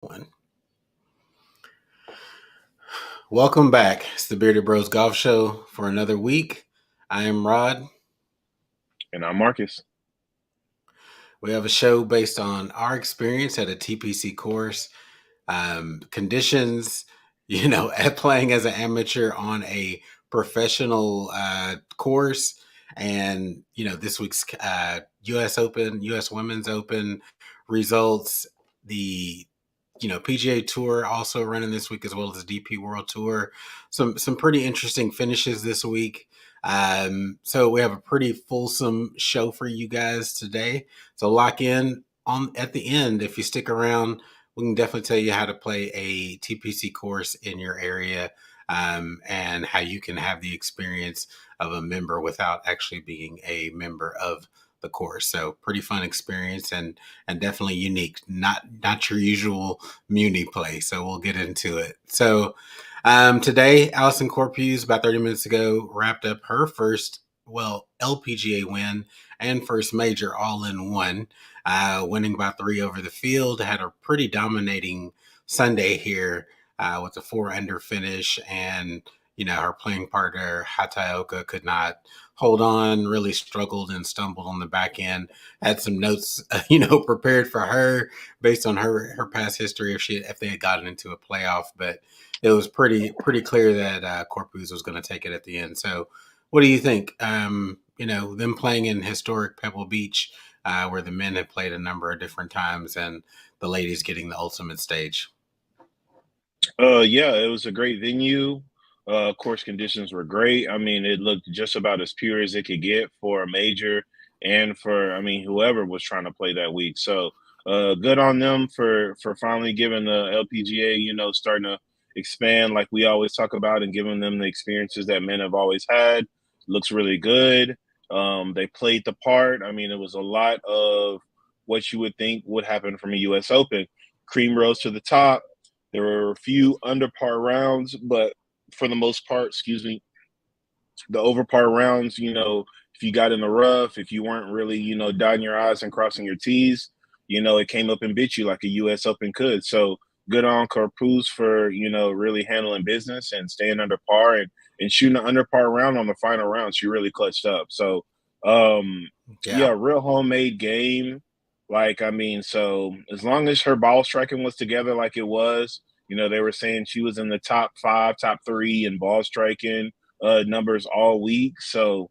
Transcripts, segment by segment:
One. Welcome back. It's the Bearded Bros Golf Show for another week. I am Rod. And I'm Marcus. We have a show based on our experience at a TPC course, conditions, at playing as an amateur on a professional course, and this week's U.S. Open, U.S. Women's Open results. The PGA Tour also running this week, as well as the DP World Tour. Some pretty interesting finishes this week. So we have a pretty fulsome show for you guys today. So lock in on at the end. If you stick around, we can definitely tell you how to play a TPC course in your area, and how you can have the experience of a member without actually being a member of the course. So pretty fun experience, and definitely unique. Not your usual Muni play. So we'll get into it. So today, Allisen Corpuz, about 30 minutes ago, wrapped up her first, LPGA win and first major all in one, winning by 3 over the field. Had a pretty dominating Sunday here with a 4 under finish, and her playing partner Hataoka could not hold on, really struggled and stumbled on the back end. Had some notes, prepared for her based on her past history if they had gotten into a playoff, but it was pretty clear that Corpuz was going to take it at the end. So, what do you think? Them playing in historic Pebble Beach, where the men have played a number of different times, and the ladies getting the ultimate stage. Yeah, it was a great venue. Course conditions were great. I mean, it looked just about as pure as it could get for a major and for, whoever was trying to play that week. So, good on them for finally giving the LPGA, starting to expand like we always talk about and giving them the experiences that men have always had. Looks really good. They played the part. I mean, it was a lot of what you would think would happen from a U.S. Open. Cream rose to the top. There were a few under par rounds, but for the most part, the over par rounds, if you got in the rough, if you weren't really, dotting your I's and crossing your T's, it came up and bit you like a U.S. Open could. So good on Corpuz for, really handling business and staying under par and shooting an under par round on the final round. She really clutched up. So, Yeah. yeah, real homemade game. So as long as her ball striking was together like it was, they were saying she was in the top 5, top 3 in ball striking numbers all week. So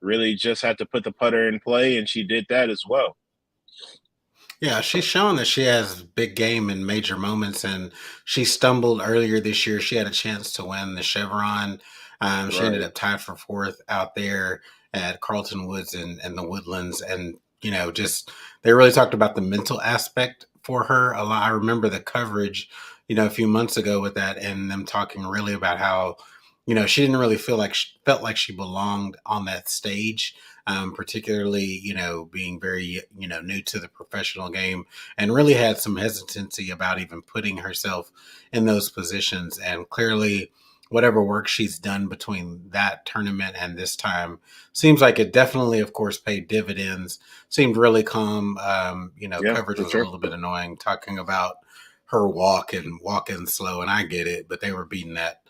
really just had to put the putter in play, and she did that as well. Yeah, she's shown that she has big game in major moments, and she stumbled earlier this year. She had a chance to win the Chevron. She ended Right. up tied for fourth out there at Carlton Woods and the Woodlands, and just they really talked about the mental aspect for her a lot. I remember the coverage, a few months ago with that, and them talking really about how she didn't really felt like she belonged on that stage, particularly, being very, new to the professional game, and really had some hesitancy about even putting herself in those positions. And clearly, whatever work she's done between that tournament and this time seems like it definitely, of course, paid dividends. Seemed really calm. Yeah, Coverage for was a sure. little bit annoying, talking about her walking slow, and I get it, but they were beating that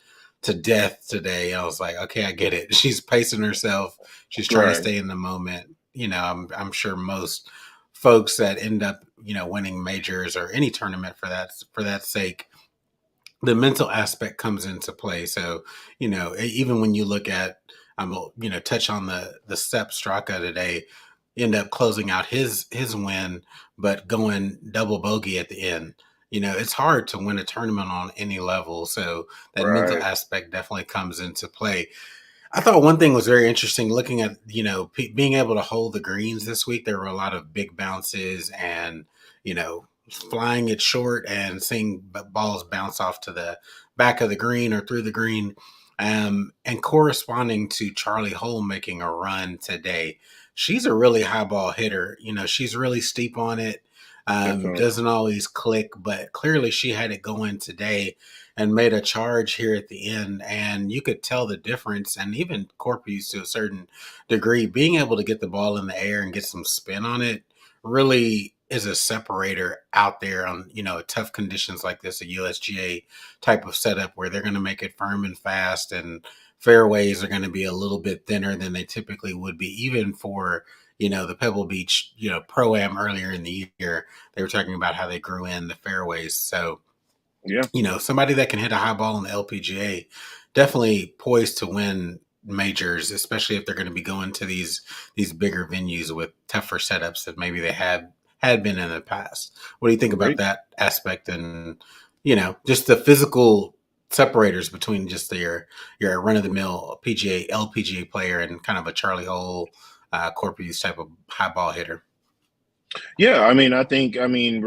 to death today. I was like, okay, I get it. She's pacing herself. She's trying to Right. stay in the moment. I'm sure most folks that end up, winning majors or any tournament for that sake, the mental aspect comes into play. So, even when you look at, touch on the Sepp Straka today, end up closing out his win, but going double bogey at the end. It's hard to win a tournament on any level. So that mental Right. aspect definitely comes into play. I thought one thing was very interesting looking at, being able to hold the greens this week. There were a lot of big bounces and, flying it short and seeing balls bounce off to the back of the green or through the green. And corresponding to Charlie Hole making a run today. She's a really high ball hitter. She's really steep on it. Definitely. Doesn't always click, but clearly she had it going today and made a charge here at the end. And you could tell the difference. And even Corpus, to a certain degree, being able to get the ball in the air and get some spin on it really is a separator out there on, tough conditions like this, a USGA type of setup where they're going to make it firm and fast, and fairways are going to be a little bit thinner than they typically would be, even for, the Pebble Beach, Pro-Am earlier in the year. They were talking about how they grew in the fairways. So, Yeah, somebody that can hit a high ball in the LPGA, definitely poised to win majors, especially if they're going to be going to these bigger venues with tougher setups that maybe they had been in the past. What do you think about great. that aspect, and just the physical separators between just your run of the mill PGA LPGA player and kind of a Charlie Hole, Corpuz type of high ball hitter? Yeah, I mean, I think, I mean,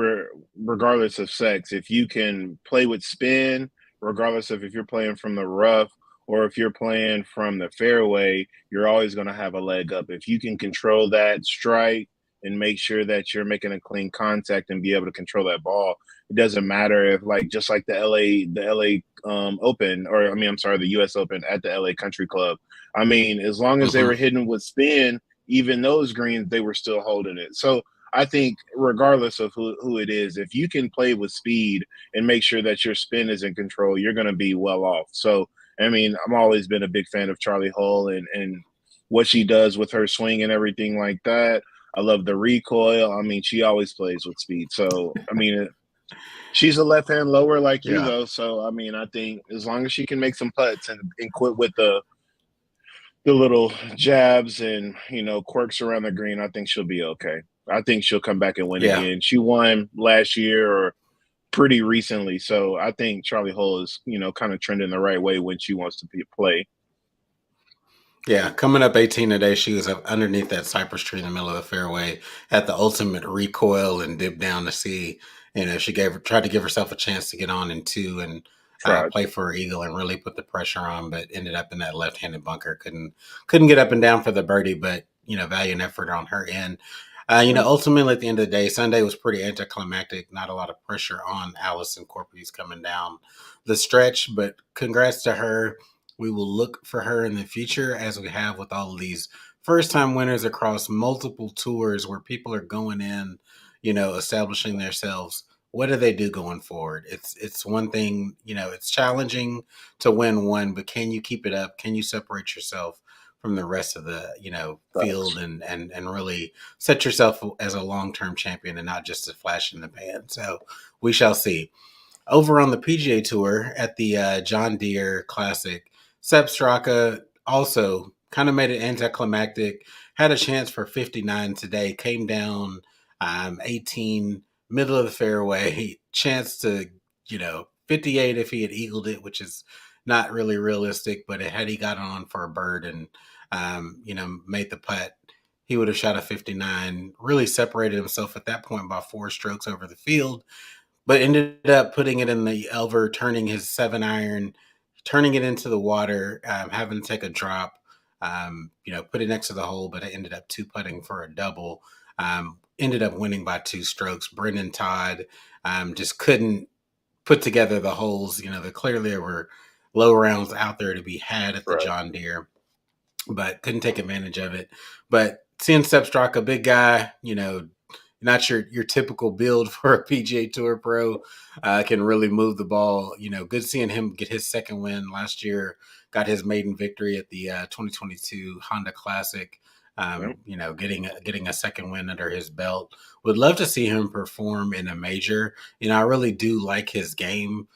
regardless of sex, if you can play with spin, regardless of if you're playing from the rough or if you're playing from the fairway, you're always going to have a leg up. If you can control that strike and make sure that you're making a clean contact and be able to control that ball, it doesn't matter if, like, just like the LA Open, or I mean, I'm sorry, the US Open at the LA Country Club. I mean, as long as they Hmm. were hitting with spin, even those greens, they were still holding it. So I think regardless of who it is, if you can play with speed and make sure that your spin is in control, you're going to be well off. So, I mean, I've always been a big fan of Charlie Hull and what she does with her swing and everything like that. I love the recoil. I mean, she always plays with speed. So, I mean, she's a left hand lower like you, Yeah. though. So, I mean, I think as long as she can make some putts and quit with the little jabs and quirks around the green, I think she'll be okay. I think she'll come back and win Yeah. again. She won last year or pretty recently, so I think Charlie Hull is kind of trending the right way when she wants to play. Yeah, coming up 18 today, she was up underneath that cypress tree in the middle of the fairway at the ultimate recoil and dip down to see. She tried to give herself a chance to get on in two and Tried. play for her eagle and really put the pressure on, but ended up in that left-handed bunker. Couldn't get up and down for the birdie, but valiant effort on her end. Yeah. Ultimately at the end of the day, Sunday was pretty anticlimactic. Not a lot of pressure on Allisen Corpuz coming down the stretch, but congrats to her. We will look for her in the future, as we have with all of these first time winners across multiple tours where people are going in, establishing themselves. What do they do going forward? It's one thing, it's challenging to win one, but can you keep it up? Can you separate yourself from the rest of the, field, Facts. and really set yourself as a long-term champion and not just a flash in the pan? So we shall see. Over on the PGA Tour at the John Deere Classic, Sepp Straka also kind of made it anticlimactic. Had a chance for 59 today. Came down 18, middle of the fairway. Chance to 58 if he had eagled it, which is not really realistic. But had he got on for a bird and made the putt, he would have shot a 59. Really separated himself at that point by 4 strokes over the field, but ended up putting it in the over, turning his 7 iron, turning it into the water, having to take a drop, put it next to the hole, but it ended up two putting for a double. Ended up winning by 2 strokes. Brendan Todd just couldn't put together the holes. Clearly there were low rounds out there to be had at the Right. John Deere, but couldn't take advantage of it. But seeing Sepp Straka, a big guy, not your typical build for a PGA Tour pro, can really move the ball. Good seeing him get his second win last year. Got his maiden victory at the 2022 Honda Classic. Yep. Getting a second win under his belt. Would love to see him perform in a major. I really do like his game.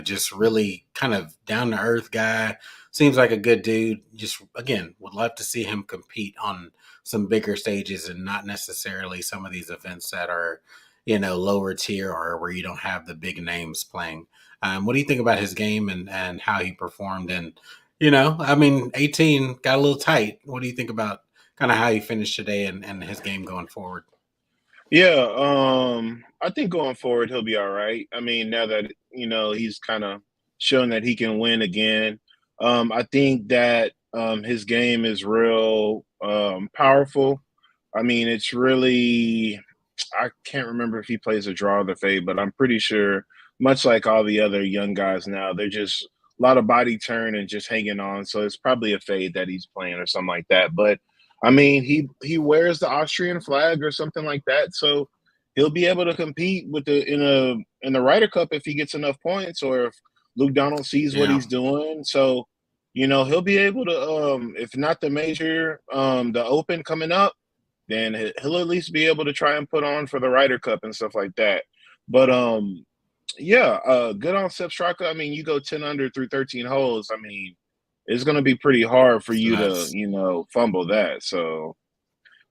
Just really kind of down to earth guy. Seems like a good dude. Just again, would love to see him compete on some bigger stages and not necessarily some of these events that are, lower tier or where you don't have the big names playing. What do you think about his game and how he performed? And, I mean, 18 got a little tight. What do you think about kind of how he finished today and his game going forward? Yeah, I think going forward he'll be all right. I mean, now that he's kind of shown that he can win again, I think that his game is real powerful. I mean, it's really, I can't remember if he plays a draw or the fade, but I'm pretty sure, much like all the other young guys now, they're just a lot of body turn and just hanging on. So it's probably a fade that he's playing or something like that. But I mean, he wears the Austrian flag or something like that, so he'll be able to compete with in the Ryder Cup if he gets enough points, or if Luke Donald sees what Yeah. he's doing. So, he'll be able to, if not the major, the Open coming up, then he'll at least be able to try and put on for the Ryder Cup and stuff like that. But yeah, good on Sepp Straka. I mean, you go 10 under through 13 holes. I mean, it's going to be pretty hard for It's you to, nuts. fumble that. So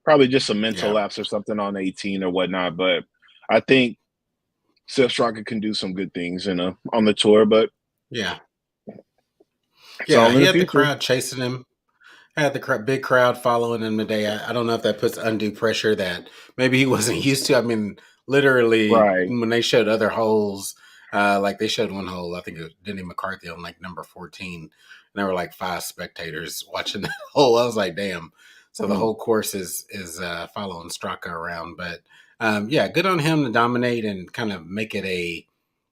probably just a mental Yeah. lapse or something on 18 or whatnot. But I think Sepp Straka can do some good things, on the tour. But Yeah. it's Yeah. all in He the had the future. crowd chasing him. Had the big crowd following him today. I don't know if that puts undue pressure that maybe he wasn't used to. I mean, literally, Right. when they showed other holes, like they showed one hole, I think it was Denny McCarthy on like number 14, and there were like 5 spectators watching that hole. I was like, damn. So the Mhm. whole course is following Straka around. But yeah, good on him to dominate and kind of make it a,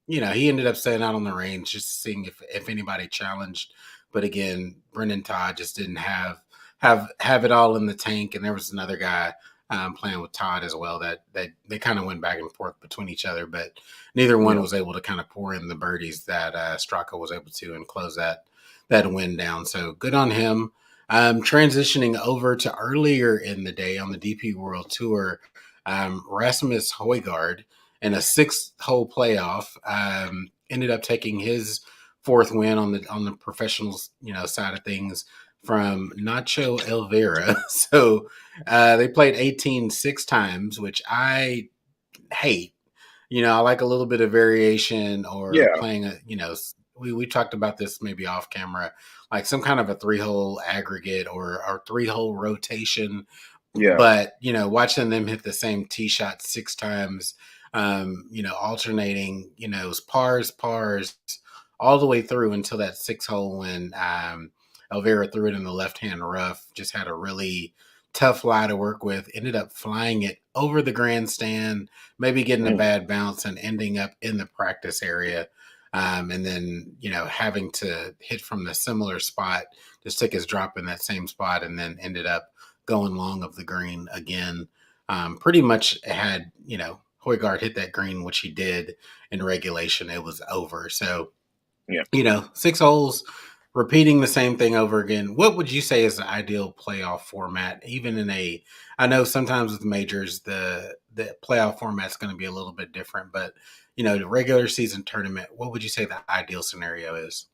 he ended up staying out on the range just seeing if anybody challenged. But again, Brendan Todd just didn't have it all in the tank, and there was another guy playing with Todd as well that they kind of went back and forth between each other, but neither one Yeah. was able to kind of pour in the birdies that Straka was able to and close that win down. So good on him. Transitioning over to earlier in the day on the DP World Tour, Rasmus Hojgaard in a 6-hole playoff ended up taking his fourth win on the professional side of things from Nacho Elvira. So they played 18 6 times, which I hate. I like a little bit of variation or Yeah. playing we talked about this maybe off camera, like some kind of a 3-hole aggregate or 3-hole rotation. Yeah. But, watching them hit the same tee shot 6 times, alternating, pars all the way through until that 6-hole when Elvira threw it in the left hand rough, just had a really tough lie to work with, ended up flying it over the grandstand, maybe getting a Mm. bad bounce and ending up in the practice area. And then, having to hit from the similar spot, just took his drop in that same spot and then ended up going long of the green again. Pretty much had, Hoygaard hit that green, which he did in regulation, it was over. So, Yeah. 6 holes, repeating the same thing over again. What would you say is the ideal playoff format? Even I know sometimes with majors, the playoff format's going to be a little bit different, but the regular season tournament, what would you say the ideal scenario is?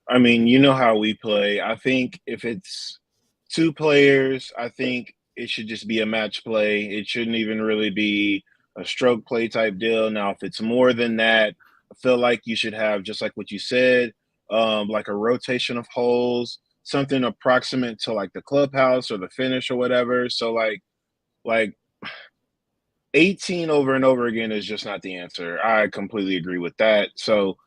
I mean, you know how we play. I think if it's two players, I think it should just be a match play. It shouldn't even really be a stroke play type deal. Now, if it's more than that, I feel like you should have, just like what you said, like a rotation of holes, something approximate to like the clubhouse or the finish or whatever. So like 18 over and over again is just not the answer. I completely agree with that. So,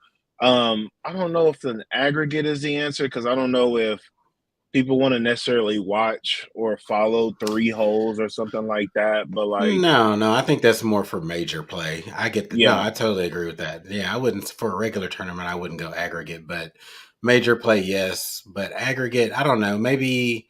I don't know if an aggregate is the answer because I don't know if people want to necessarily watch or follow 3 holes or something like that. But like, No, no, I think that's more for major play. I get that. No, yeah, I totally agree with that. Yeah, I wouldn't for a regular tournament. I wouldn't go aggregate, but major play, yes. But aggregate, I don't know. Maybe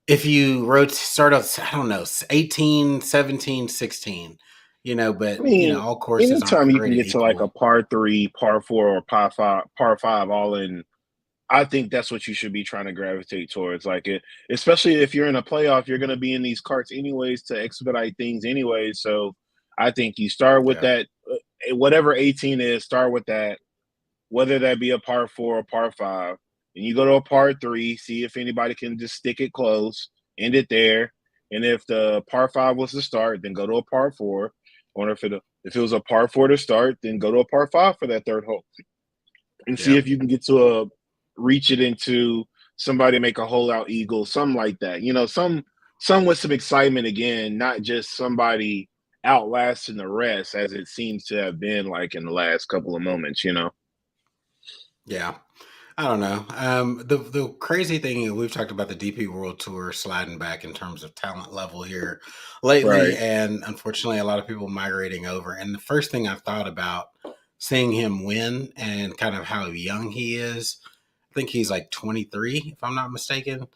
if you wrote start off, I don't know, 18, 17, 16. I But mean, all courses aren't anytime you can created get to like equal. a par three, par four, or par five, all in, I think that's what you should be trying to gravitate towards. Like it, especially if you're in a playoff, you're going to be in these carts anyways to expedite things anyways. So I think you start with Yeah, that, whatever 18 is, start with that, whether that be a par four or par five. And you go to a par three, see if anybody can just stick it close, end it there. And if the par five was to start, then go to a par four. Or if it was a par four to start, then go to a par five for that third hole and see yeah, if you can get to a reach it into somebody make a hole out eagle, something like that. Some with some excitement again, not just somebody outlasting the rest as it seems to have been like in the last couple of moments. yeah. I don't know. The crazy thing is we've talked about the DP World Tour sliding back in terms of talent level here lately, Right. and unfortunately, a lot of people migrating over. And the first thing I thought about seeing him win and kind of how young he is, I think he's like 23, if I'm not mistaken,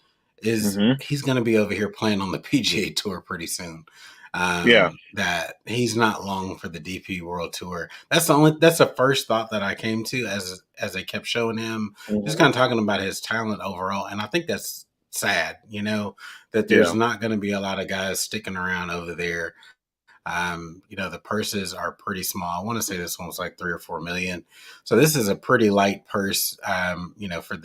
is Hmm. he's going to be over here playing on the PGA Tour pretty soon. Yeah. That he's not long for the DP World Tour. That's the first thought that I came to as they kept showing him, just Hmm. kind of talking about his talent overall. And I think that's sad, that there's Yeah. not going to be a lot of guys sticking around over there. The purses are pretty small. I want to say this one was like 3 or 4 million. So this is a pretty light purse, for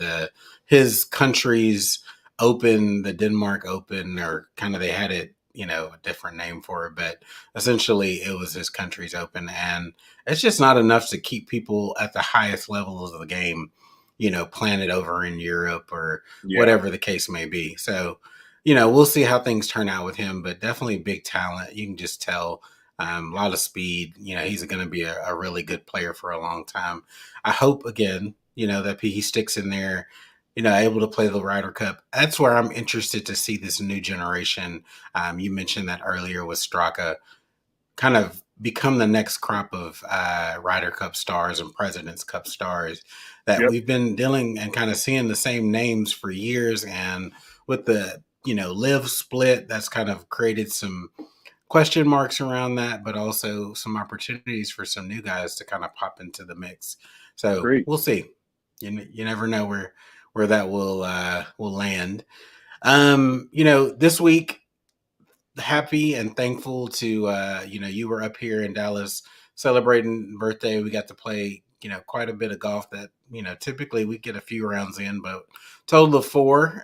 his country's open, the Denmark Open, or kind of they had it, a different name for it, but essentially it was his country's open. And it's just not enough to keep people at the highest levels of the game, planted over in Europe or Yeah. whatever the case may be. So, we'll see how things turn out with him, but definitely big talent. You can just tell a lot of speed. He's going to be a really good player for a long time. I hope, again, that he sticks in there, able to play the Ryder Cup. That's where I'm interested to see this new generation. You mentioned that earlier with Straka kind of become the next crop of Ryder Cup stars and President's Cup stars that Yep. we've been dealing and kind of seeing the same names for years. And with the, live split, that's kind of created some question marks around that, but also some opportunities for some new guys to kind of pop into the mix. So Agreed. we'll see. You never know where that will land. This week, happy and thankful to you were up here in Dallas celebrating birthday. We got to play quite a bit of golf that typically we get a few rounds in, but total of four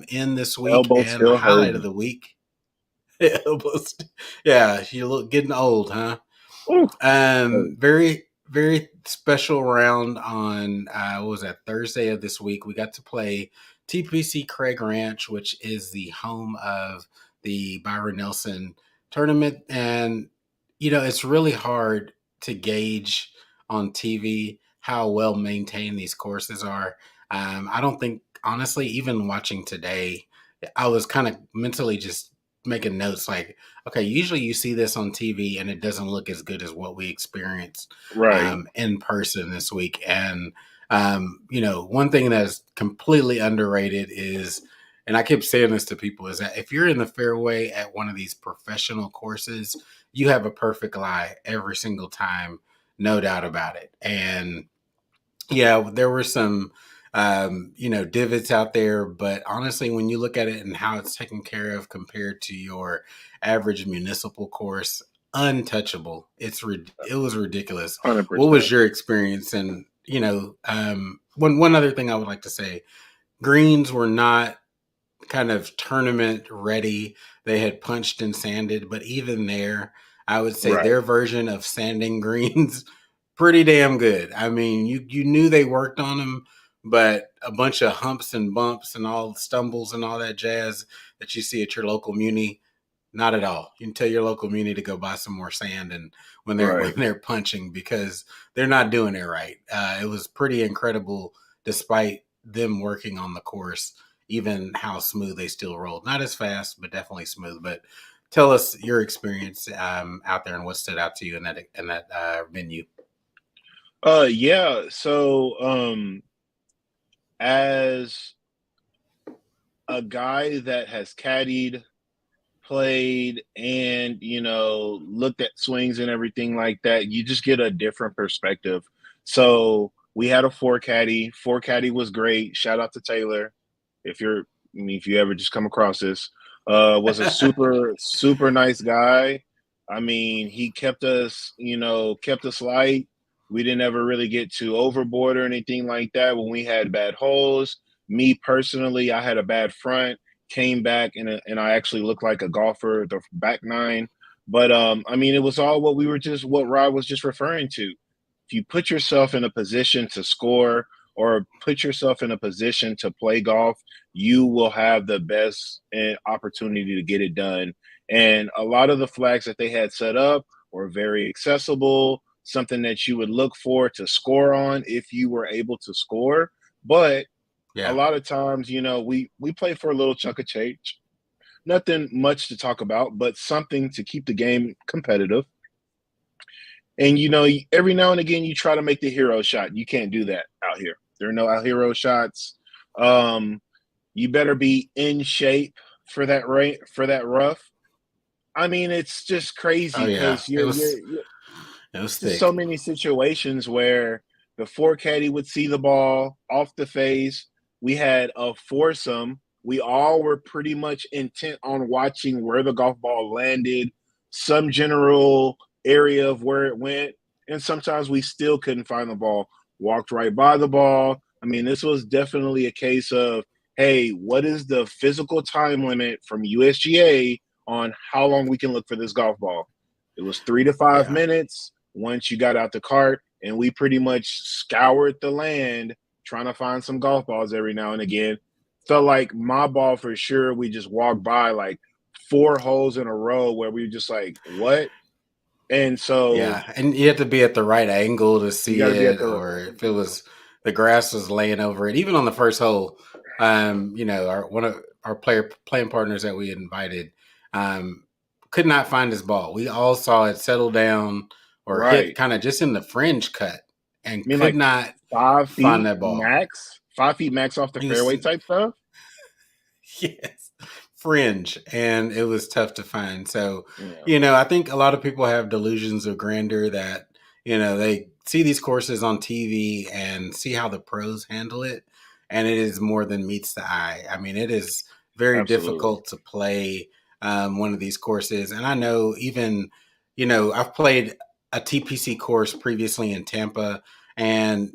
in this week. Elbow And the still highlight of hurting. the week, yeah, you look getting old, huh? Ooh, hurt. Very, very special round on what was that, Thursday of this week. We got to play TPC Craig Ranch, which is the home of the Byron Nelson tournament. And it's really hard to gauge on TV how well maintained these courses are. I don't think, honestly, even watching today, I was kind of mentally just making notes like, okay, usually you see this on TV and it doesn't look as good as what we experienced Right. in person this week. And, one thing that's completely underrated is, and I keep saying this to people, is that if you're in the fairway at one of these professional courses, you have a perfect lie every single time, no doubt about it. And yeah, there were some, divots out there, but honestly, when you look at it and how it's taken care of compared to your average municipal course, untouchable. It was ridiculous. What 100%. was your experience? And one other thing I would like to say: greens were not kind of tournament ready. They had punched and sanded, but even there, I would say Right. their version of sanding greens pretty damn good. I mean, you knew they worked on them, but a bunch of humps and bumps and all stumbles and all that jazz that you see at your local muni, not at all. You can tell your local muni to go buy some more sand and when they're when Right. they're punching because they're not doing it right. It was pretty incredible, despite them working on the course, even how smooth they still rolled. Not as fast, but definitely smooth. But tell us your experience out there and what stood out to you in that venue. Yeah. So, as a guy that has caddied, played, and looked at swings and everything like that, you just get a different perspective. So we had a four caddy. Four caddy was great. Shout out to Taylor. If you ever just come across this, was a super super nice guy. I mean, he kept us light. We didn't ever really get too overboard or anything like that when we had bad holes. Me personally, I had a bad front, came back and I actually looked like a golfer, the back nine. But I mean, it was all what Rod was just referring to. If you put yourself in a position to score or put yourself in a position to play golf, you will have the best opportunity to get it done. And a lot of the flags that they had set up were very accessible, something that you would look for to score on if you were able to score. But a Yeah, lot of times, we play for a little chunk of change. Nothing much to talk about, but something to keep the game competitive. And every now and again, you try to make the hero shot. You can't do that out here. There are no out hero shots. Um, You better be in shape for that for that rough. I mean, it's just Oh crazy yeah, because you're it was just so thick. many situations where the four caddy would see the ball off the face. We had a foursome. We all were pretty much intent on watching where the golf ball landed, some general area of where it went. And sometimes we still couldn't find the ball, walked right by the ball. I mean, this was definitely a case of, hey, what is the physical time limit from USGA on how long we can look for this golf ball? It was 3 to 5 Yeah, minutes once you got out the cart, and we pretty much scoured the land trying to find some golf balls every now and again. Felt like my ball for sure. We just walked by like 4 holes in a row where we were just like, what? And so yeah, and you have to be at the right angle to you see got to be at it, the or if it was the grass was laying over it. Even on the first hole, our one of our playing partners that we invited um, could not find his ball. We all saw it settle down or hit right. kind of just in the fringe cut, and I mean, could like not 5 feet find that ball. max, 5 feet max off the He was fairway type stuff. yes, fringe, and it was tough to find. So, Yeah, I think a lot of people have delusions of grandeur that, they see these courses on TV and see how the pros handle it, and it is more than meets the eye. I mean, it is very absolutely. difficult to play one of these courses. And I know even, I've played a TPC course previously in Tampa, and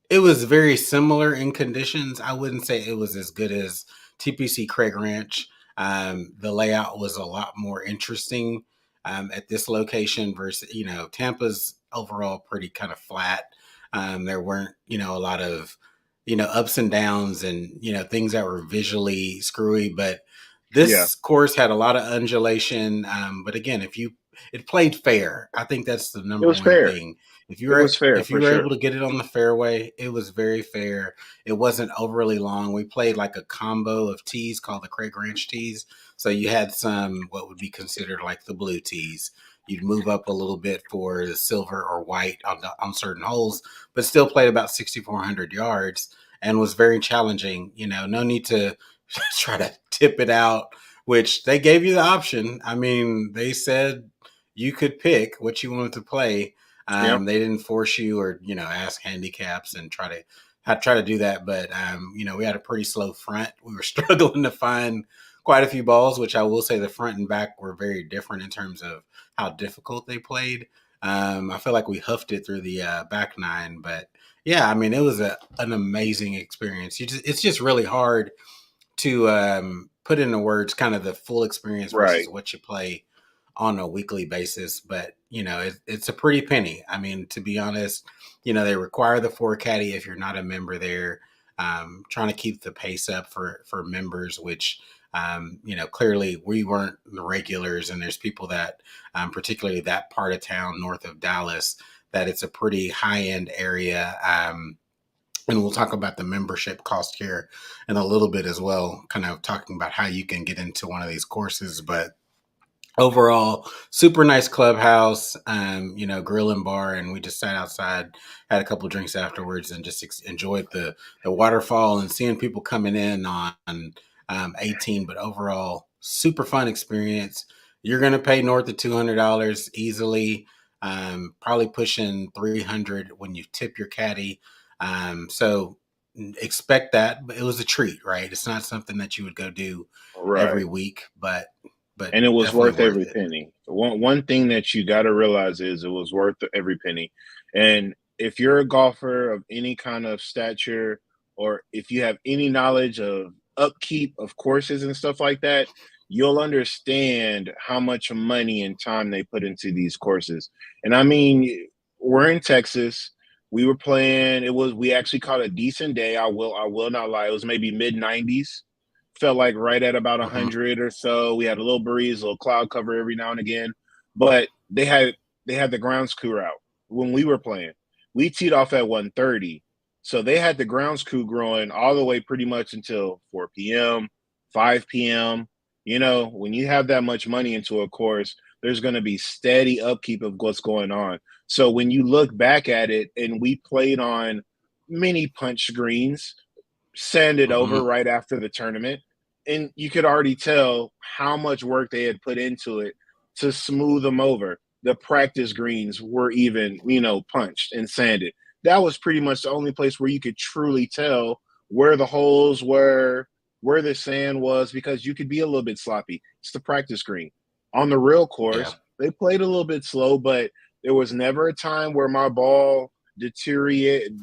it was very similar in conditions. I wouldn't say it was as good as TPC Craig Ranch. The layout was a lot more interesting at this location versus, Tampa's overall pretty kind of flat. There weren't, a lot of, ups and downs and, things that were visually screwy. But Yeah, this course had a lot of undulation. But again, it played fair. I think that's the it number was one fair. thing. It was fair If you for were sure. able to get it on the fairway, it was very fair. It wasn't overly long. We played like a combo of tees called the Craig Ranch tees. So you had some what would be considered like the blue tees. You'd move up a little bit for the silver or white on certain holes, but still played about 6,400 yards and was very challenging. No need to try to tip it out, which they gave you the option. I mean, they said you could pick what you wanted to play. Yeah, They didn't force you or ask handicaps and try to do that. But we had a pretty slow front. We were struggling to find quite a few balls, which I will say the front and back were very different in terms of how difficult they played. I feel like we huffed it through the back nine, but yeah, I mean it was an amazing experience. It's just really hard to put into words kind of the full experience versus right. what you play on a weekly basis. But it's a pretty penny. I mean, to be honest, they require the four caddy if you're not a member there. Trying to keep the pace up for members, which clearly we weren't the regulars, and there's people that, particularly that part of town north of Dallas, that it's a pretty high end area. And we'll talk about the membership cost here in a little bit as well, kind of talking about how you can get into one of these courses. But overall, super nice clubhouse, grill and bar, and we just sat outside, had a couple of drinks afterwards, and just enjoyed the waterfall and seeing people coming in on 18. But overall, super fun experience. You're going to pay north of $200 easily, probably pushing 300 when you tip your caddy. So expect that, but it was a treat, right? It's not something that you would go do every Right. week, but And it was definitely worth worth every it. penny. One thing that you got to realize is it was worth every penny. And if you're a golfer of any kind of stature, or if you have any knowledge of upkeep of courses and stuff like that, you'll understand how much money and time they put into these courses. And I mean, we're in Texas. We were playing. We actually caught a decent day. I will not lie. It was maybe mid 90s, felt like right at about Hmm. 100 or so. We had a little breeze, a little cloud cover every now and again, but they had the grounds crew out when we were playing. We teed off at 1:30, so they had the grounds crew growing all the way pretty much until 4 p.m., 5 p.m. When you have that much money into a course, there's going to be steady upkeep of what's going on. So when you look back at it, and we played on mini punch greens, sanded over Mm-hmm. right after the tournament. And you could already tell how much work they had put into it to smooth them over. The practice greens were even, punched and sanded. That was pretty much the only place where you could truly tell where the holes were, where the sand was, because you could be a little bit sloppy. It's the practice green. On the real Yeah. course, they played a little bit slow, but there was never a time where my ball deteriorated,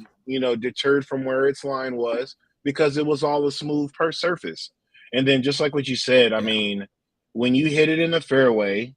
deterred from where its line was, because it was all a smooth per surface. And then just like what you said, I Yeah. mean, when you hit it in the fairway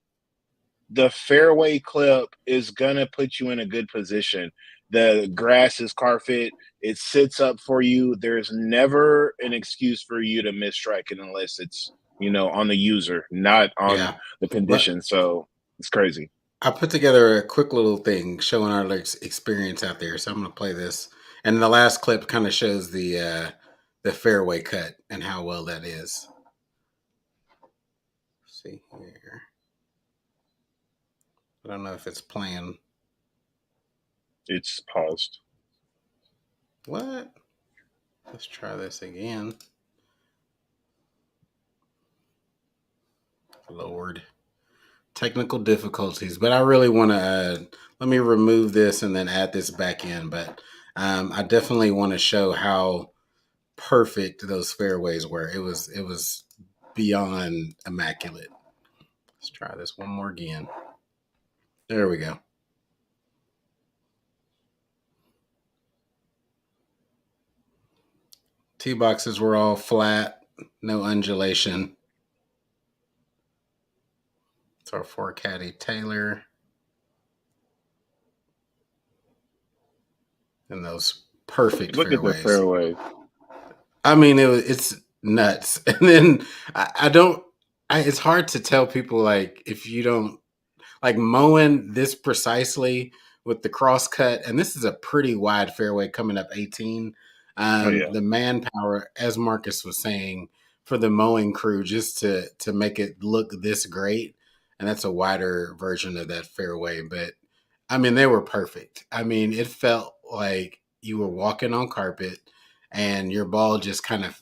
clip is gonna put you in a good position. The grass is carpet, it sits up for you. There's never an excuse for you to miss strike it unless it's, on the user, not on Yeah. the But condition. So it's crazy. I put together a quick little thing showing our experience out there. So I'm going to play this. And the last clip kind of shows the fairway cut and how well that is. Let's see here. I don't know if it's playing. It's paused. What? Let's try this again. Lord. Technical difficulties. But I really want to let me remove this and then add this back in. But I definitely want to show how perfect those fairways were. It was beyond immaculate. Let's try this one more again. There we go. Tee boxes were all flat, no undulation. It's our four caddy Taylor. And those perfect Look at the fairways. fairway. I mean, it's nuts. And then I don't. It's hard to tell people like if you don't like mowing this precisely with the cross cut, and this is a pretty wide fairway coming up 18. Oh yeah. The manpower, as Marcus was saying, for the mowing crew just to make it look this great, and that's a wider version of that fairway. But I mean, they were perfect. I mean, it felt like you were walking on carpet, and your ball just kind of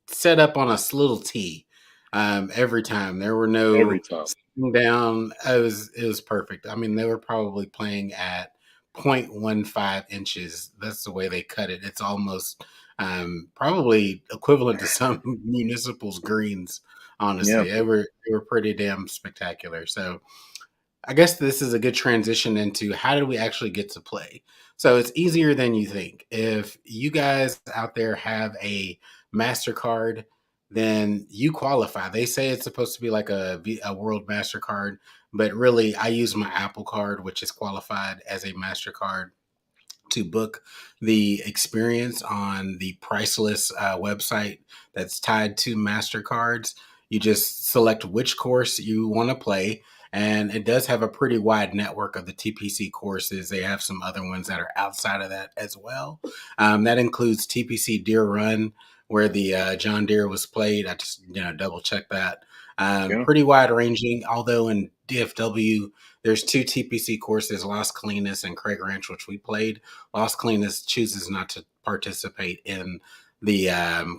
set up on a little tee every time. There were Every no time. down. It was perfect. I mean, they were probably playing at 0.15 inches. That's the way they cut it. It's almost probably equivalent to some municipals greens. Yeah. Honestly, they were pretty damn spectacular. So I guess this is a good transition into how do we actually get to play. So it's easier than you think. If you guys out there have a MasterCard, then you qualify. They say it's supposed to be like a World MasterCard, but really I use my Apple Card, which is qualified as a MasterCard to book the experience on the priceless website that's tied to MasterCards. You just select which course you want to play. And it does have a pretty wide network of the TPC courses. They have some other ones that are outside of that as well. That includes TPC Deer Run, where the John Deere was played. I just double check that. Yeah. Pretty wide ranging, although in DFW, there's two TPC courses, Las Colinas and Craig Ranch, which we played. Las Colinas chooses not to participate in the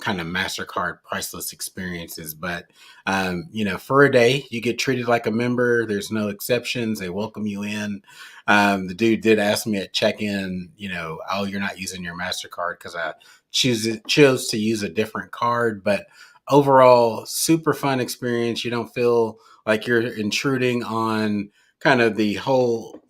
kind of MasterCard priceless experiences. But, for a day, you get treated like a member. There's no exceptions. They welcome you in. The dude did ask me at check-in, oh, you're not using your MasterCard because I chose to use a different card. But overall, super fun experience. You don't feel like you're intruding on kind of the whole,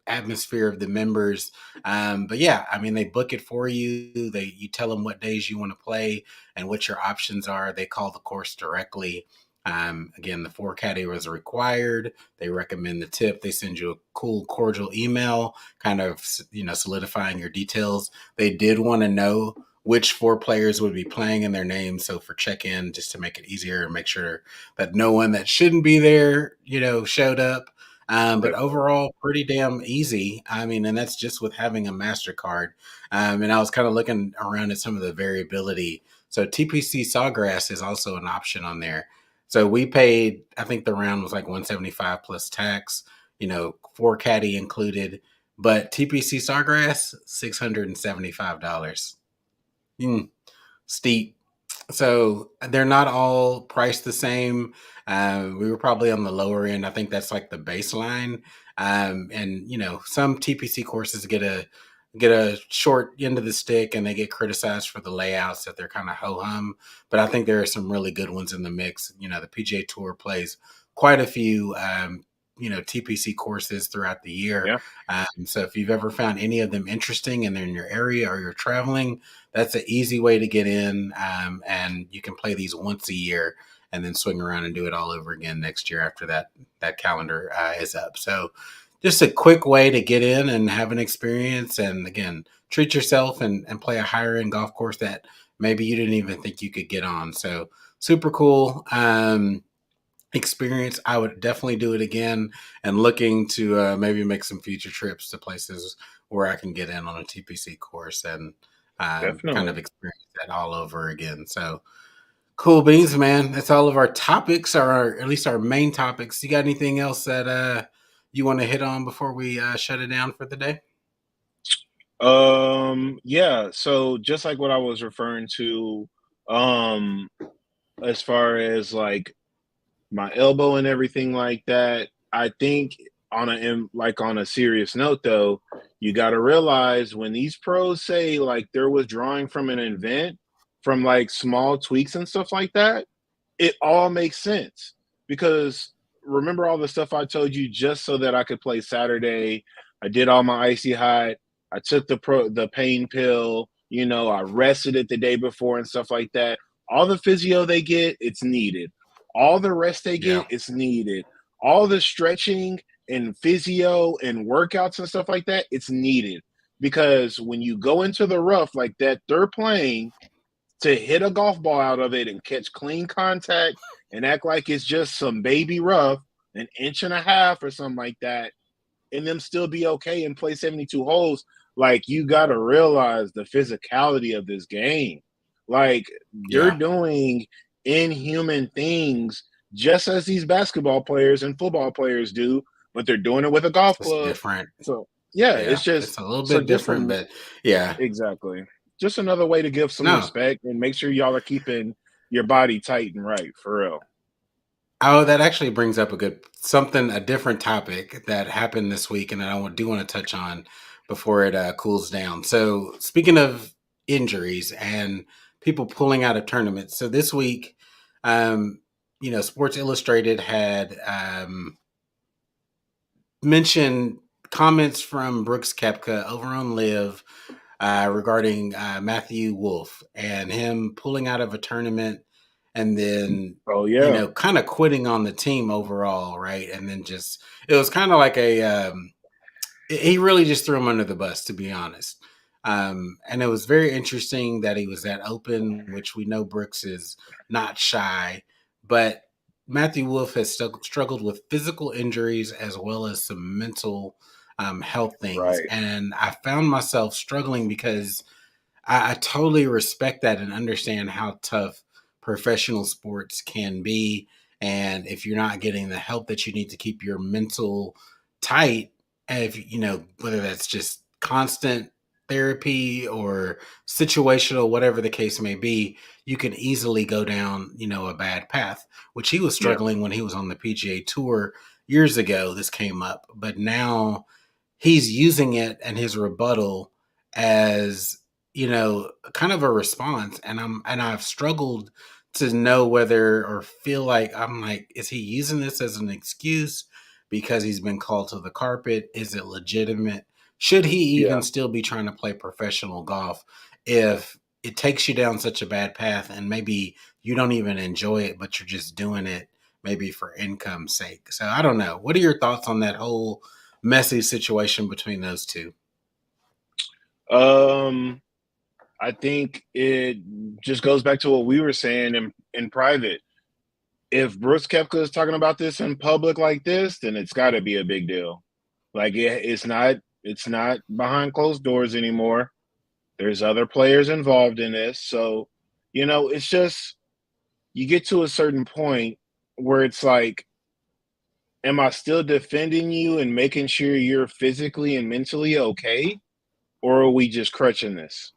atmosphere of the members. But yeah, I mean, they book it for you. You tell them what days you want to play and what your options are. They call the course directly. Again, the four caddy was required. They recommend the tip. They send you a cool, cordial email, kind of, solidifying your details. They did want to know which four players would be playing in their names. So for check-in, just to make it easier and make sure that no one that shouldn't be there, showed up. But Yep. overall, pretty damn easy. I mean, and that's just with having a MasterCard. And I was kind of looking around at some of the variability. So TPC Sawgrass is also an option on there. So we paid, I think the round was like 175 plus tax, four caddy included. But TPC Sawgrass, $675. Mm. steep. So they're not all priced the same. We were probably on the lower end. I think that's like the baseline. And some TPC courses get a short end of the stick, and they get criticized for the layouts that they're kind of ho hum. But I think there are some really good ones in the mix. The PGA Tour plays quite a few. TPC courses throughout the year. Yeah, So if you've ever found any of them interesting and they're in your area or you're traveling, that's an easy way to get in. And you can play these once a year and then swing around and do it all over again next year after that calendar is up. So just a quick way to get in and have an experience. And again, treat yourself and play a higher end golf course that maybe you didn't even think you could get on. So super cool. Experience. I would definitely do it again, and looking to maybe make some future trips to places where I can get in on a TPC course and kind of definitely. experience that all over again. So cool beans, man. That's all of our topics, or at least our main topics. You got anything else that you want to hit on before we shut it down for the day? Yeah, so just like what I was referring to, um, as far as like my elbow and everything like that, I think on a serious note though, you got to realize when these pros say like they're withdrawing from an event from like small tweaks and stuff like that, it all makes sense because remember all the stuff I told you just so that I could play Saturday. I did all my icy hot. I took the pain pill. I rested it the day before and stuff like that. All the physio they get, it's needed. All the rest they Yeah, get, it's needed. All the stretching and physio and workouts and stuff like that, it's needed because when you go into the rough like that, they're playing to hit a golf ball out of it and catch clean contact and act like it's just some baby rough, an inch and a half or something like that, and them still be okay and play 72 holes. Like, you got to realize the physicality of this game. Like, they're yeah, doing inhuman things just as these basketball players and football players do, but they're doing it with a golf it's club. different. So, yeah, it's Yeah, just it's a little so bit just different, a but yeah, exactly. Just another way to give some no. respect and make sure y'all are keeping your body tight and right, for real. Oh, that actually brings up a different topic that happened this week, and do want to touch on before it cools down. So, speaking of injuries and people pulling out of tournaments, so this week, Sports Illustrated had mentioned comments from Brooks Koepka over on Live regarding Matthew Wolf and him pulling out of a tournament and then Oh yeah, kind of quitting on the team overall, right? And then just it was kind of like he really just threw him under the bus, to be honest. And it was very interesting that he was that open, which we know Brooks is not shy, but Matthew Wolf has struggled with physical injuries as well as some mental health things. right. And I found myself struggling because I totally respect that and understand how tough professional sports can be. And if you're not getting the help that you need to keep your mental tight, and if whether that's just constant therapy or situational, whatever the case may be, you can easily go down, a bad path, which he was Yeah, struggling when he was on the PGA Tour years ago. This came up, but now he's using it and his rebuttal as kind of a response, and I've struggled to know whether or feel like I'm like, is he using this as an excuse because he's been called to the carpet? Is it legitimate? Should he yeah. even still be trying to play professional golf if it takes you down such a bad path and maybe you don't even enjoy it, but you're just doing it maybe for income's sake? So I don't know. What are your thoughts on that whole messy situation between those two? Um, I think it just goes back to what we were saying in private. If Brooks Koepka is talking about this in public like this, then it's got to be a big deal. Like it's not behind closed doors anymore. There's other players involved in this, so it's just you get to a certain point where it's like, am I still defending you and making sure you're physically and mentally okay, or are we just crutching this?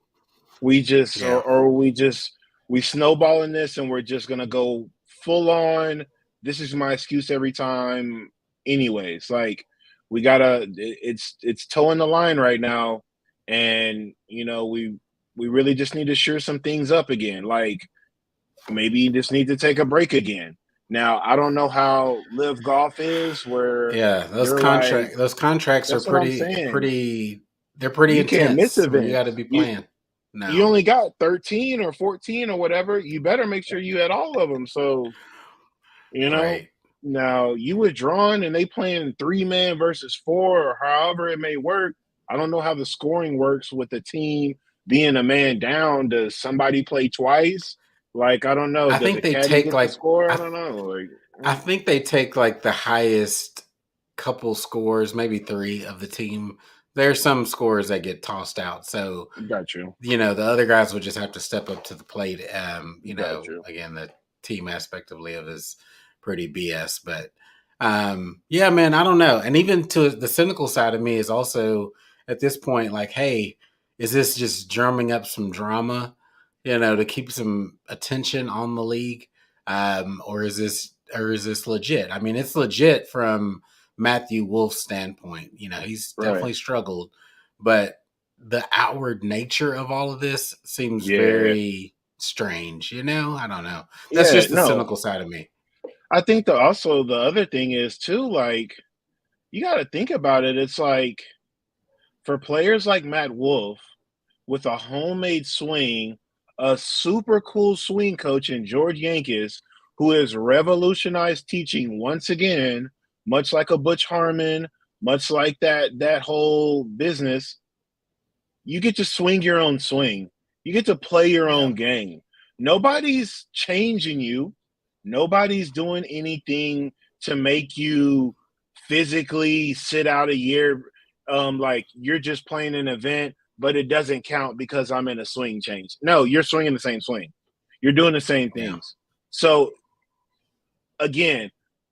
We just Yeah. or we just we snowballing this and we're just gonna go full on. This is my excuse every time. Anyways, like we gotta. It's towing the line right now, and we really just need to shore some things up again. Like maybe you just need to take a break again. Now I don't know how live golf is, where Yeah, they're like, those contracts are that's what I'm saying. they're pretty You can't miss intense where you got to events. be You playing. you No, only got 13 or 14 or whatever. You better make sure you had all of them. So, you know, right. now you withdrawn and they playing 3-man versus 4 or however it may work. I don't know how the scoring works with the team being a man down. Does somebody play twice? Like, I don't know. I Does think a they caddy take get the like score? I I don't know. Like, I think they take like the highest couple scores, maybe three of the team. There's some scores that get tossed out, so got you. the other guys would just have to step up to the plate. Got you. Again, the team aspect of Live is pretty BS, but yeah, man, I don't know. And even to the cynical side of me is also at this point like, hey, is this just drumming up some drama, to keep some attention on the league, or is this legit? I mean, it's legit from Matthew Wolf's standpoint. He's Right. definitely struggled, but the outward nature of all of this seems Yeah. very strange. I don't know. That's Yeah. just the No, cynical side of me. I think also the other thing is too, like, you got to think about it. It's like for players like Matt Wolf with a homemade swing, a super cool swing coach in George Yankees, who has revolutionized teaching once again, much like a Butch Harmon, much like that whole business. You get to swing your own swing. You get to play your Yeah. own game. Nobody's changing you. Nobody's doing anything to make you physically sit out a year. Like you're just playing an event, but it doesn't count because I'm in a swing change. No, you're swinging the same swing. You're doing the same Yeah. things. So again,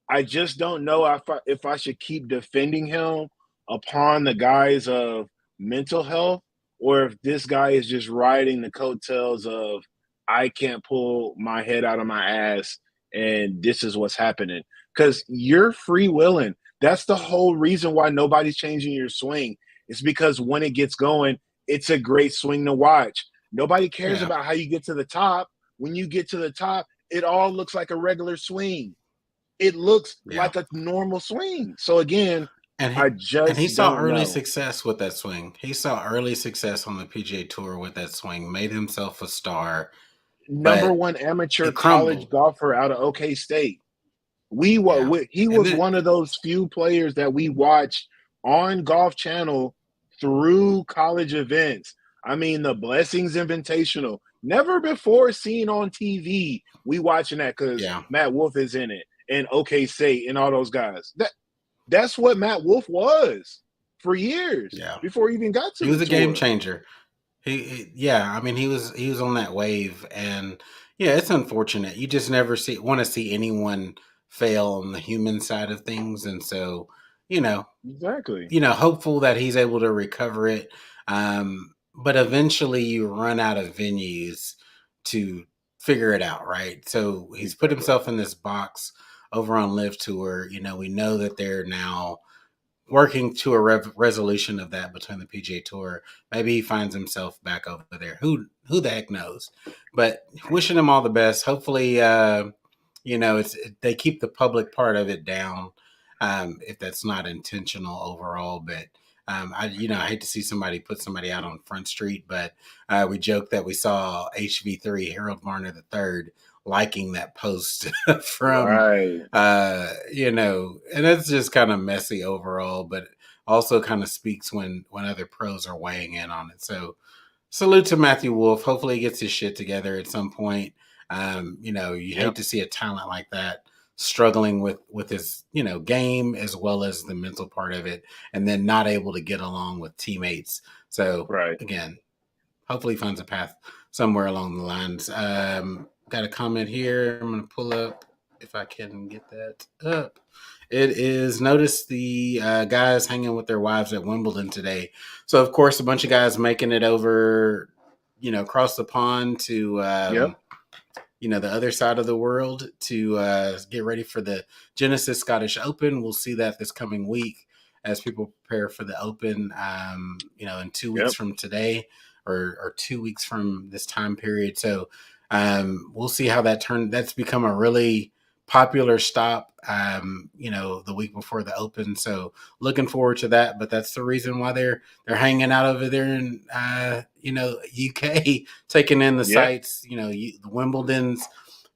I just don't know if I should keep defending him upon the guise of mental health, or if this guy is just riding the coattails of I can't pull my head out of my ass and this is what's happening. Because you're free willing. That's the whole reason why nobody's changing your swing. It's because when it gets going, it's a great swing to watch. Nobody cares Yeah. about how you get to the top. When you get to the top, it all looks like a regular swing. It looks Yeah. like a normal swing. So again, And I he just saw don't early know. success with that swing. He saw early success on the PGA Tour with that swing, made himself a star, Number but one amateur it college crumbled. golfer out of OK State. Yeah. He And was then one of those few players that we watched on Golf Channel through college events. I mean, the Blessings Invitational, never before seen on TV. We watching that because yeah. Matt Wolf is in it and OK State and all those guys. That's what Matt Wolf was for years Yeah. before he even got to He the was a game tour. changer. Yeah, I mean he was on that wave, and yeah, it's unfortunate. You just never want to see anyone fail on the human side of things, and so, you know, Exactly. hopeful that he's able to recover it. But eventually you run out of venues to figure it out, right? So he's put Exactly. himself in this box over on Live Tour. We know that they're now working to a resolution of that between the PGA Tour. Maybe he finds himself back over there. Who the heck knows? But wishing him all the best. Hopefully, they keep the public part of it down, if that's not intentional overall. But I hate to see somebody put somebody out on Front Street. But we joked that we saw HV3 Harold Varner III liking that post from Right. and it's just kind of messy overall, but also kind of speaks when other pros are weighing in on it. So salute to Matthew Wolf. Hopefully he gets his shit together at some point. You hate Yep. to see a talent like that struggling with his, game as well as the mental part of it, and then not able to get along with teammates. So Right. again, hopefully he finds a path somewhere along the lines. Got a comment here. I'm going to pull up if I can get that up. It is notice the guys hanging with their wives at Wimbledon today. So of course, a bunch of guys making it over, across the pond to Yep. the other side of the world to get ready for the Genesis Scottish Open. We'll see that this coming week as people prepare for the Open. In 2 weeks Yep. from today, or 2 weeks from this time period. So we'll see how that turns. That's become a really popular stop. The week before the Open. So looking forward to that. But that's the reason why they're hanging out over there in UK, taking in the Yeah. sights. The Wimbledon's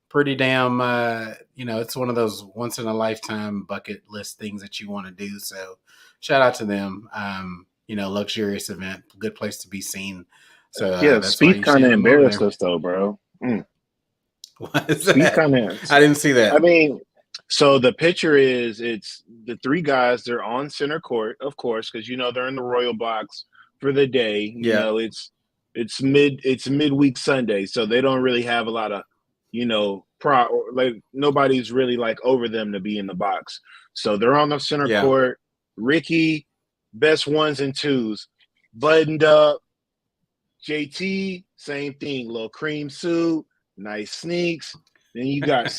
pretty damn. It's one of those once in a lifetime bucket list things that you want to do. So shout out to them. Luxurious event, good place to be seen. So Yeah. that's why Spieth you see kind of them over embarrassed there. us though, bro. What is Spieth that? kind of. I didn't see I that. mean, so the picture is it's the three guys. They're on center court, of course, because they're in the royal box for the day. Yeah. It's midweek Sunday, so they don't really have a lot of nobody's really like over them to be in the box. So they're on the center Yeah. court. Ricky, best ones and twos, buttoned up. JT, same thing, little cream suit, nice sneaks. Then you got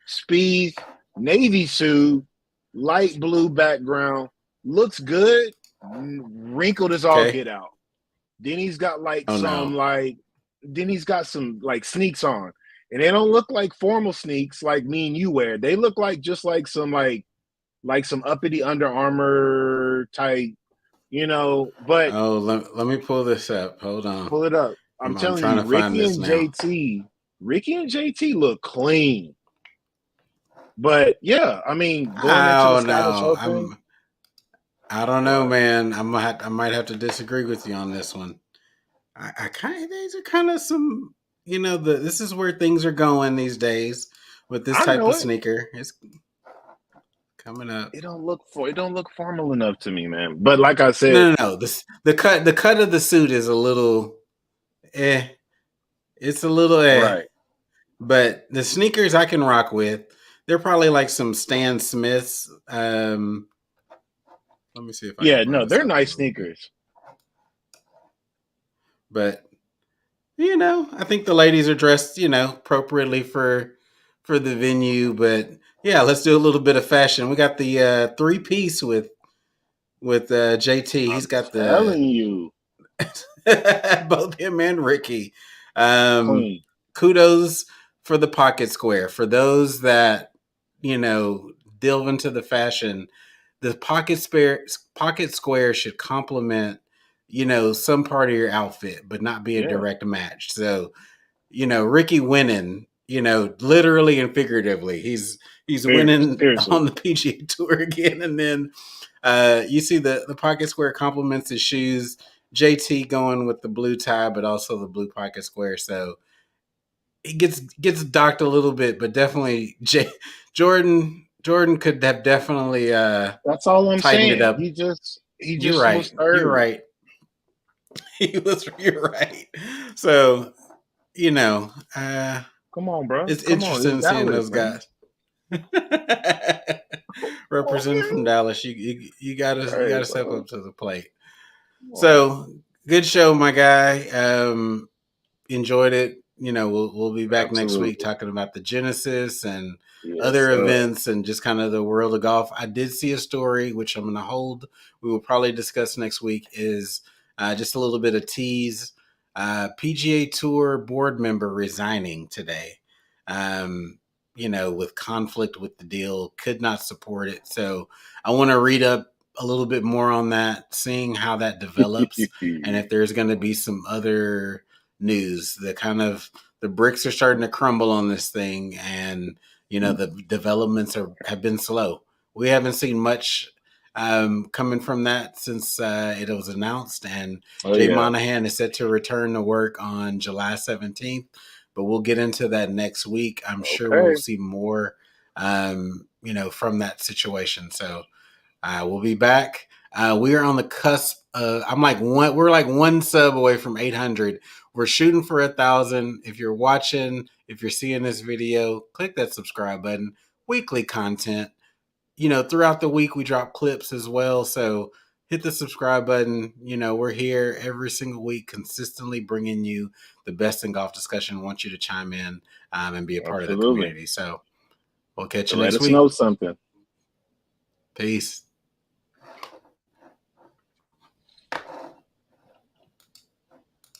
Speed, navy suit, light blue background, looks good, wrinkled as all Okay. get out. Then he's got Oh no. some sneaks on. And they don't look like formal sneaks like me and you wear. They look like just like some some uppity Under Armour type, but Oh, let me pull this up. Hold on. pull it up. I'm I'm telling trying you, to find this now. Ricky and JT look clean. But yeah, I mean, going into the Oh Scottish no. Open, I don't know, what? man. I might have to disagree with you on this one. I kind of these are kind of some this is where things are going these days with this I type know of it. sneaker. It's coming up. It don't look formal enough to me, man. But like I said, No. The cut of the suit is a little eh. It's a little eh. right? But the sneakers I can rock with. They're probably like some Stan Smiths. Let me see if I can Yeah, bring no, this they're up a nice little bit. sneakers. But I think the ladies are dressed, appropriately for the venue. But yeah, let's do a little bit of fashion. We got the 3-piece with JT. He's I'm got the telling you, both him and Ricky. Um, clean. Kudos for the pocket square. For those that you know delve into the fashion, the pocket square should complement some part of your outfit, but not be a Yeah, direct match. So Ricky winning, literally and figuratively. He's winning seriously. on the PGA Tour again, and then you see the pocket square complements his shoes. JT going with the blue tie, but also the blue pocket square. So he gets docked a little bit, but definitely Jordan could have definitely That's all I'm tightened it saying. up. He You're just right. was You're third. right. You're right. So you know, uh, Come on, bro. it's Come on, it's interesting seeing Dallas, those man. guys Come on, representing from man. Dallas. You Hey, gotta step bro. up to the plate. Come on. So good show, my guy. Enjoyed it. We'll be back next week Absolutely. talking about the Genesis and Yes, other sir. events and just kind of the world of golf. I did see a story which I'm going to hold. We will probably discuss next week. Is just a little bit of tease. PGA Tour board member resigning today. With conflict with the deal, could not support it. So I want to read up a little bit more on that, seeing how that develops, and if there's going to be some other news. The bricks are starting to crumble on this thing, and the developments have been slow. We haven't seen much coming from that since it was announced, and Oh Jay yeah. Monahan is set to return to work on July 17th. But we'll get into that next week. I'm sure we'll Okay. see more, from that situation. So we'll be back. We are on the cusp. We're like one sub away from 800. We're shooting for 1,000. If you're watching, if you're seeing this video, click that subscribe button. Weekly content. Throughout the week we drop clips as well. So hit the subscribe button. You know, we're here every single week, consistently bringing you the best in golf discussion. Want you to chime in and be a part of the Absolutely. community. So we'll catch you Let next us week. know something. Peace.